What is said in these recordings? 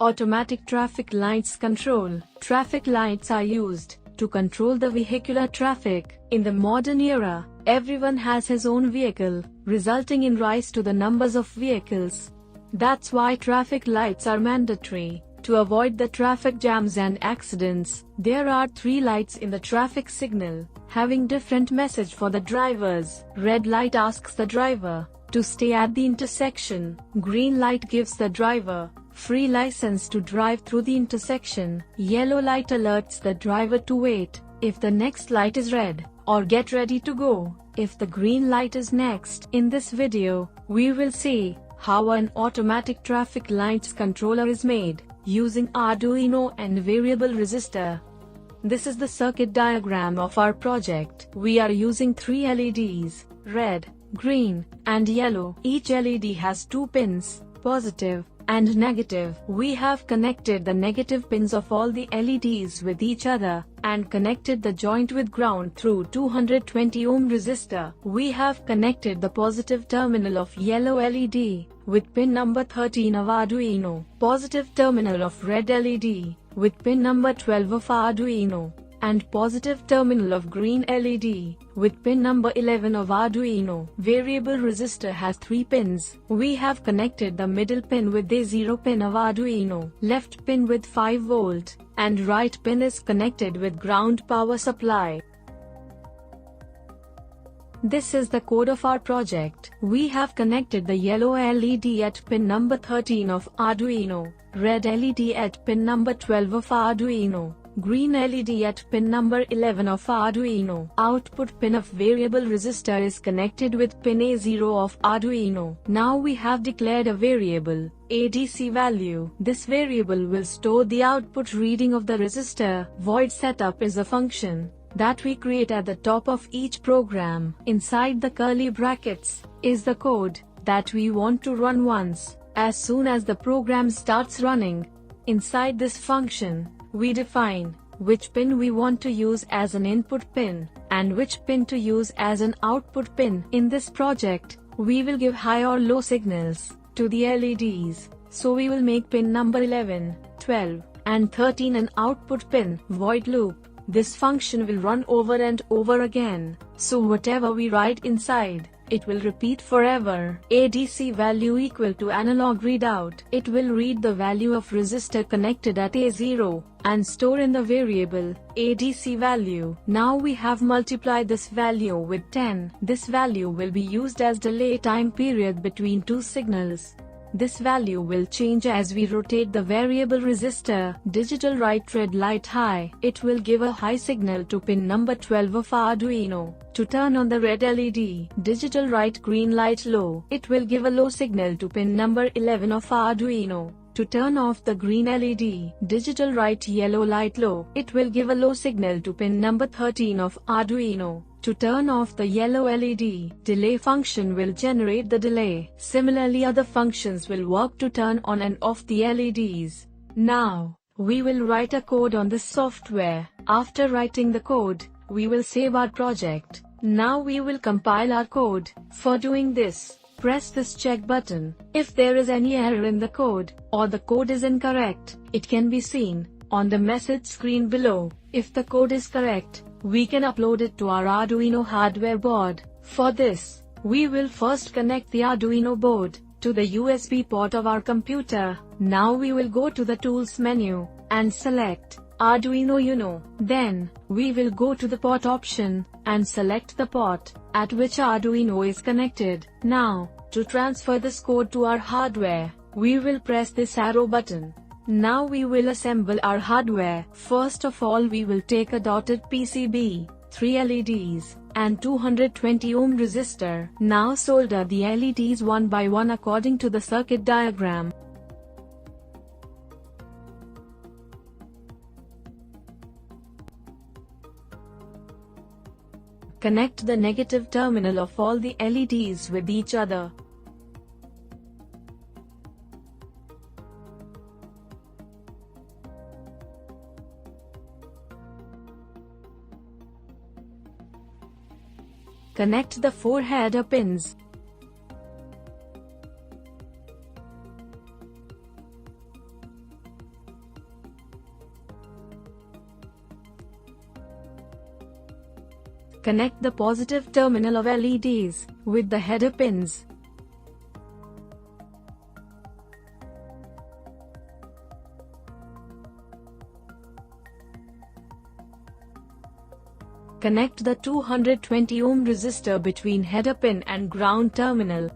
Automatic traffic lights control. Traffic lights are used to control the vehicular traffic. In the modern era, everyone has his own vehicle, resulting in rise to the numbers of vehicles. That's why traffic lights are mandatory. To avoid the traffic jams and accidents, there are 3 lights in the traffic signal, having different message for the drivers. Red light asks the driver to stay at the intersection. Green light gives the driver free license to drive through the intersection. Yellow light alerts the driver to wait if the next light is red, or get ready to go if the green light is next. In this video, we will see how an automatic traffic lights controller is made using Arduino and variable resistor. This is the circuit diagram of our project. We are using 3 LEDs, red, green, and yellow. Each LED has 2 pins, positive and negative. We have connected the negative pins of all the LEDs with each other, and connected the joint with ground through 220 ohm resistor. We have connected the positive terminal of yellow LED with pin number 13 of Arduino, positive terminal of red LED with pin number 12 of Arduino, and positive terminal of green LED with pin number 11 of Arduino. Variable resistor has 3 pins. We have connected the middle pin with the 0 pin of Arduino, left pin with 5 volt, and right pin is connected with ground power supply. This is the code of our project. We have connected the yellow LED at pin number 13 of Arduino, red LED at pin number 12 of Arduino, green LED at pin number 11 of Arduino. Output pin of variable resistor is connected with pin A0 of Arduino. Now we have declared a variable, ADC value. This variable will store the output reading of the resistor. Void setup is a function that we create at the top of each program. Inside the curly brackets is the code that we want to run once, as soon as the program starts running. Inside this function, we define which pin we want to use as an input pin, and which pin to use as an output pin. In this project, we will give high or low signals to the LEDs, so we will make pin number 11, 12, and 13 an output pin. Void loop. This function will run over and over again, so whatever we write inside, it will repeat forever. ADC value equal to analog readout. It will read the value of resistor connected at A0 and store in the variable ADC value. Now we have multiplied this value with 10. This value will be used as delay time period between 2 signals. This value will change as we rotate the variable resistor. Digital write red light high. It will give a high signal to pin number 12 of Arduino to turn on the red LED. Digital write green light low. It will give a low signal to pin number 11 of Arduino to turn off the green LED. Digital write yellow light low. It will give a low signal to pin number 13 of Arduino to turn off the yellow LED. Delay function will generate the delay. Similarly, other functions will work to turn on and off the LEDs. Now, we will write a code on this software. After writing the code, we will save our project. Now we will compile our code. For doing this, press this check button. If there is any error in the code, or the code is incorrect, it can be seen on the message screen below. If the code is correct, we can upload it to our Arduino hardware board. For this, we will first connect the Arduino board to the USB port of our computer. Now we will go to the Tools menu and select Arduino Uno. Then, we will go to the port option and select the port at which Arduino is connected. Now, to transfer this code to our hardware, we will press this arrow button. Now we will assemble our hardware. First of all, we will take a dotted PCB, 3 LEDs, and 220 ohm resistor. Now solder the LEDs one by one according to the circuit diagram. Connect the negative terminal of all the LEDs with each other. Connect the 4 header pins. Connect the positive terminal of LEDs with the header pins. Connect the 220 ohm resistor between header pin and ground terminal.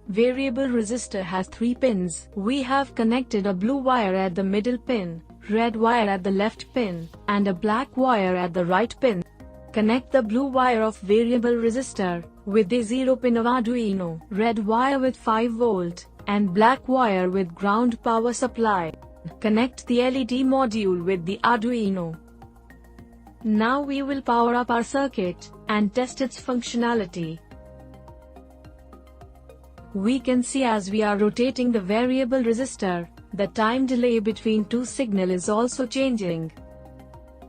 Variable resistor has 3 pins. We have connected a blue wire at the middle pin, red wire at the left pin, and a black wire at the right pin. Connect the blue wire of variable resistor with the 0 pin of Arduino, red wire with 5 volt, and black wire with ground power supply. Connect the LED module with the Arduino. Now we will power up our circuit and test its functionality. We can see as we are rotating the variable resistor, the time delay between two signals is also changing.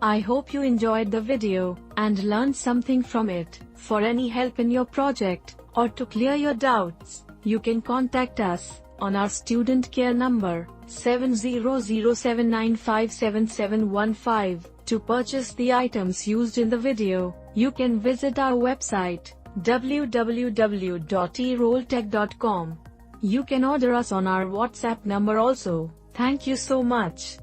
I hope you enjoyed the video and learned something from it. For any help in your project or to clear your doubts, you can contact us on our student care number 7007957715. To purchase the items used in the video, you can visit our website www.erolltech.com. You can order us on our WhatsApp number also. Thank you so much.